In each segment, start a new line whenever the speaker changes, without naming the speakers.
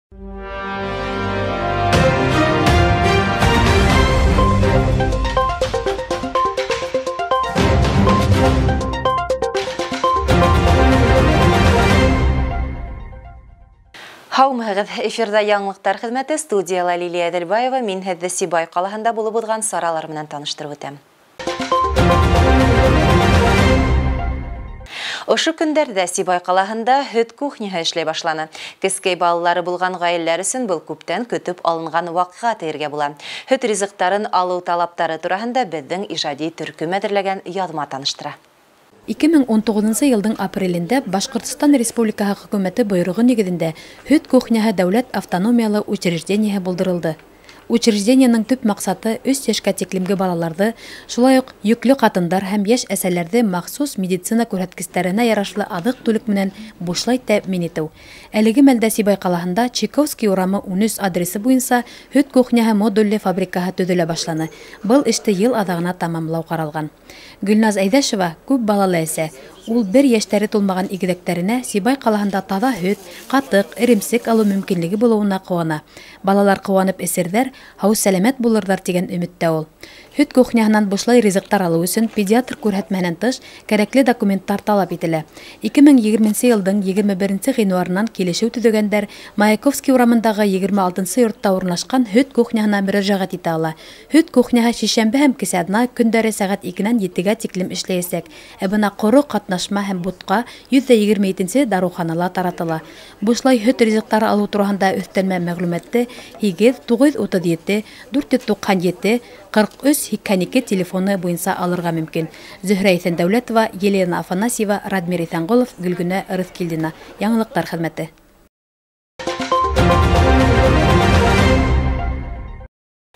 Хаумығығыз, эфирда яңлықтар хізметі студияла Лилия Дельбаева, мен хәдді Сибай қалағында болып ұдған сараларымынан таныштырып өтем. Ошы күндерді Сибай қалағында хөт кухняға эшлей башланы. Кескей балалары болған ғайыллар үшін бұл көптен көтіп алынған вақыға тәрге була. Хөт ризықтарын алу талаптары турасында біздің ижади түркі мәдірлеген ядма таныштыра.
2019 елдың апрелінде Башқұртстан Республикаға хөкүмәте бұйрығы негізінде хөт кухняға дәулет автономиялы учреждениеге болдырылды. Учреждениенің төп мақсаты 3 яшқа теклимге балаларды, шулай ук yüklü қатындар һәм яшь әсәләрде махсус медицина күрһәткечләренә ярашлы адык түлек менән бушлай тәэмин итү. Әлеге мәлдә Сибай қалаһында Чайковский урамы 13 адресы буенча хөт кухняһы модульле фабрикаһы төзелә башланы. Был эште ел адагына тамамлау каралган. Гөлназ Әйдәшева күп балалы әсә. Ул 1 яшьтәре тулмаган игедәктәренә Сибай қалаһында таза хөт, катык, иремсек алу мөмкинлеге булуына куана. Балалар куанып эсердәр, һау сәламәт булырдар дигән өметтә ул. Хөт кухняһынан бушлай ризыктар алу өчен педиатр күрһәтмәһеннән тыш кирәкле документтар талап ителә. 2020 елның 21 гыйнварыннан килешү төзегәндәр Маяковский урамындагы 26 йортта урнашкан хөт кухняһына мөрәҗәгать итә ала. Хөт кухняһы шишәмбе һәм кисәдә көндәре сәгать 2-нән 7-гә тиклем эшләячәк. Бына коры катнашма һәм бутка 127 даруханала таратыла. Бушлай хөт ризыктары алу турында өстәлмә мәгълүматты 8-937 497 43-52 телефоны буенча алырга мөмкин. Зөһрә Исәндәүләтова, Елена Афанасьева, Радмир Исәнголов, Гөлгүнә Рыскилдина. Яңлыктар хезмәте.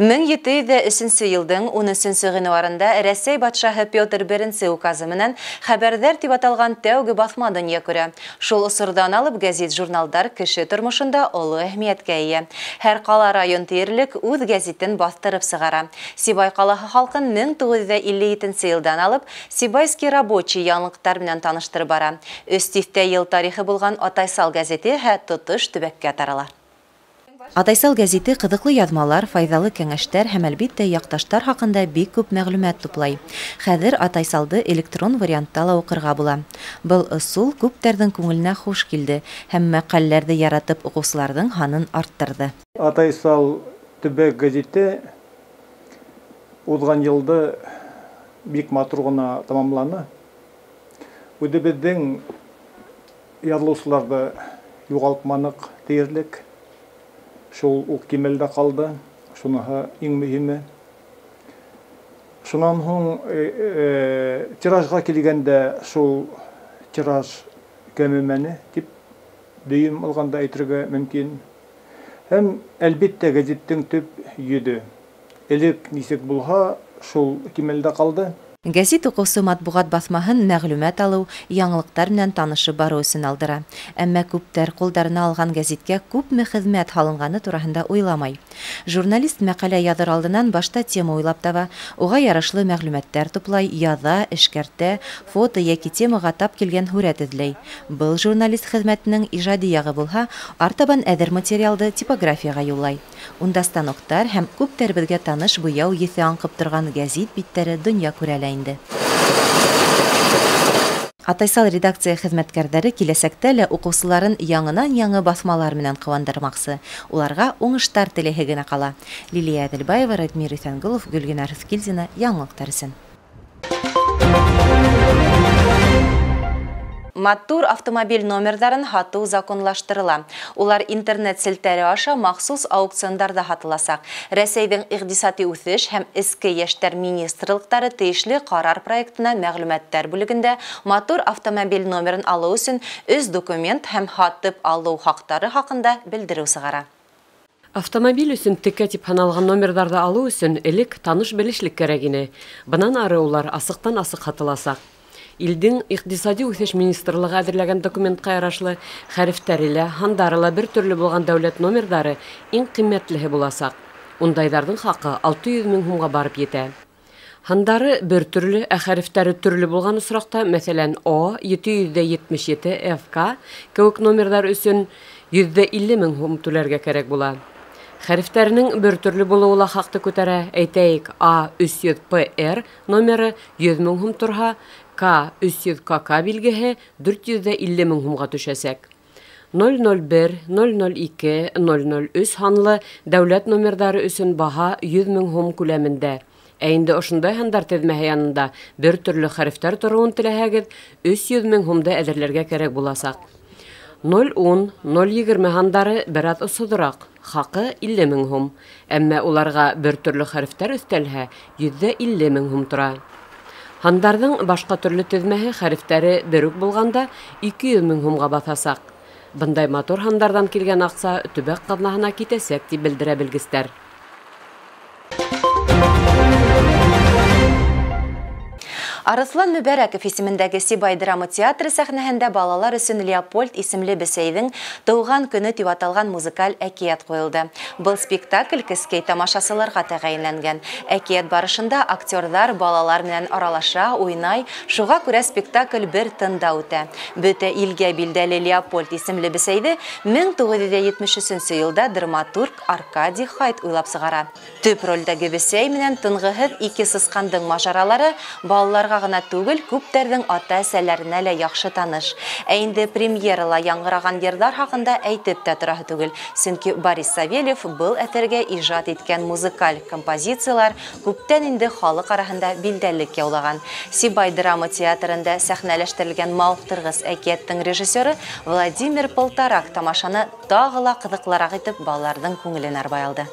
1703 елдың 13 гыйнварында Рәсәй батшаһы Петр I указы менән хәбәрдар дип аталган тәүге басма дөнья күрә. Шул осырдан алып гәзит-журналдар кеше тормышында олы әһмияткә ия. Һәр кала район тиерлек үз гәзитен бастырып сыгара. Сибай калаһы халкын 1957 елдан алып Сибайский рабочий яңлыктар белән таныштырып бара. Өстифтә ел тарихы булган Атайсал гәзите һә тотыш төбәккә тарала. Атайсал гәзите кызыклы язмалар, файдалы кәңәштәр һәм әлбиттә якташтар хакында бик күп мәгълүмат туплай. Хәзер Атайсалды электрон вариантта ла укырга була. Был ысул күптәрнең күңеленә хуш килде һәм мәкаләләрне яратып укучыларның ханын арттырды.
Атайсал төбәк гәзите узган елда бик матур гына тамамлана. Үзебезнең язылучыларда югалтманык диярлек. Шул ук кимелдә калды, шуныһы иң мөһиме. Шуннан һуң тиражга килгәндә шул тираж кәмемәне дип дөйем алганда әйтергә мөмкин. Һәм әлбиттә гәзиттең төп йөде. Элек нисек булһа, шул кимелдә калды.
Гәзит укусы матбугат басмаһын мәгълүмат алу, яңлыктар белән танышып бару өчен алдыра. Әмма күптәр кулдарына алган гәзиткә күпме хезмәт халынганы турында уйламай. Журналист мәкалә языр алдыннан башта тема уйлап таба, уга ярашлы мәгълүматтар туплай, яза, эшкәртә, фото яки темага тап килгән һүрәт эзләй. Был журналист хезмәтенең иҗади ягы булһа, артабан әдер материалды типографияга юллай. Унда станоктар һәм күптәр безгә таныш буяу есе аңкып торган гәзит биттәре дөнья күрәләр. Атайсал редакция хезмәткәрләре киләсәктә лә укучыларын яңынан-яңы басмалар белән кыландырмакчы. Уларга уңыштар теләһе генә кала. Лилия Дельбаева, Радмир Исәнголов, Гөлгүнә Рыскилдина, яңлыктар өчен. Матур автомобиль номерларын хату законлаштырыла. Улар интернет селтәре аша махсус аукциондарда хатыласак. Рәсәйдең иqtisadi үсеш һәм иске яшьтәр министрлыктары тиешле карар проектына мәгълүматтар бүлегендә матур автомобиль номерын алу өчен үз документ һәм хатып алу хактары хакында белдерү сыгара.
Автомобиль өчен текә дип саналган номерларны алу өчен элек таныш белешлек кирәк ине. Бынан ары улар асыктан-асык хатыласак. Илдин иqtisadi үсеш министрлыгы әзерләгән документка ярашлы хәрефтәрелә, хандарыла бер төрле булган дәүләт номерлары иң кыйммәтлеһе буласак. Ундайдардың хакы 600 мең сумга барып җитә. Хандары бер төрле, хәрефтәре төрле булган осракта, мәсәлән, O 777 FK кебек номерлар өчен 150 мең һум түләргә кәрәк була. Хәрефтәренең бер төрле булуы хақты күтәрә. Әйтәйек, A300PR номеры 100 мең һум торһа, K300KK билгеһе 450 мең һумга төшәсәк. 001, 002, 003 ханлы дәүләт номерлары өсөн баһа 100 мең һум күләмендә. Ә инде ошондай һандар теҙмәһе янында бер төрле хәрефтәр торуын теләһәгеҙ, 300 мең һумды әҙерләргә кәрәк буласаҡ. 010, 020 һандары бер аҙ осһоҙораҡ, хаҡы 50 мең һум. Әммә уларға бер төрлө хәрефтәр өҫтәлһә, 150 мең һум тора. Һандарҙың башҡа төрлө теҙмәһе хәрефтәре бер үк булғанда 200 мең һумға баҫасаҡ. Бындай матур һандарҙан килгән аҡса төбәк ҡаҙнаһына китәсәк тип белдерә белгестәр.
Арыҫлан Мүбәрәков исемендәге Сибай драма театры сәхнәһендә балалар өсөн Леопольд исемле бесәйҙең тыуған көнө тип аталған музыкаль әкиәт ҡуйылды. Был спектакль кескәй тамашасыларға тәғәйенләнгән. Әкиәт барышында актерҙар балалар менән аралаша, уйнай, шуға күрә спектакль бер тында үтә. Бөтә илгә билдәле Леопольд исемле бесәйҙе 1973 йылда драматург Аркадий Хайт уйлап сығара. Төп ролдәге бесәй менән тынғыһыҙ ике сысҡандың мажаралары балаларға гына түгел, күптәрҙең ата-әсәләренә лә яҡшы таныш. Ә инде премьерала яңғыраған йырҙар хаҡында әйтеп тә тораһы түгел. Сөнки Борис Савельев был әҫәргә ижад иткән музыкаль композициялар күптән инде халык араһында билдәллек яулаған. Сибай драма театрында сәхнәләштерелгән мауыҡтырғыс әкиәттең режиссеры Владимир Полторак тамашаны тағы ла ҡыҙыҡлыраҡ итеп балаларҙың күңелен арбай алды.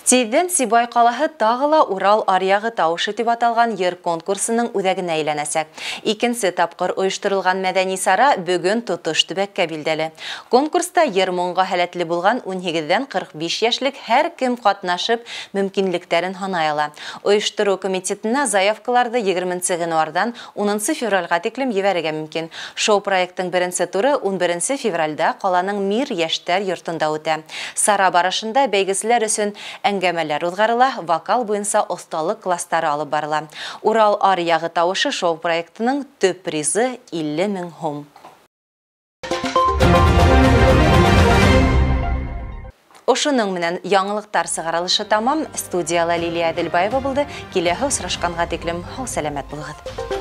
Тиҙҙән Сибай ҡалаһы тағыла Урал аръяғы тауышы тип аталған йыр конкурсының үҙәгенә әйләнәсәк. Икенсе тапҡыр ойошторолған мәҙәни сара бөгөн тотош төбәккә билдәле. Конкурста йыр-моңға һәләтле булған 18-дән 45 йәшлек һәр кем ҡатнашып, мөмкинлектәрен һанай ала. Ойоштороу комитетына заявкаларҙы 20 ғинуарҙан 10 февральға тиклем ебәрергә мөмкин. Шоу проекттың беренсе туры 11 февральдә ҡаланың Мир йәштәр йортонда үтә. Сара барышында бәйгеселәр өсөн әңгәмәләр уҙғарыла, вокал буйынса осталык кластары алып барыла. Урал аръяғы тауышы шоу проектының төп призы 50 мең һум. Ошоның менән яңылыҡтар сығарылышы тамам. Студияла Лилия Әҙелбаева булды. Киләһе осрашҡанға тиклем һау сәләмәт булығыҙ.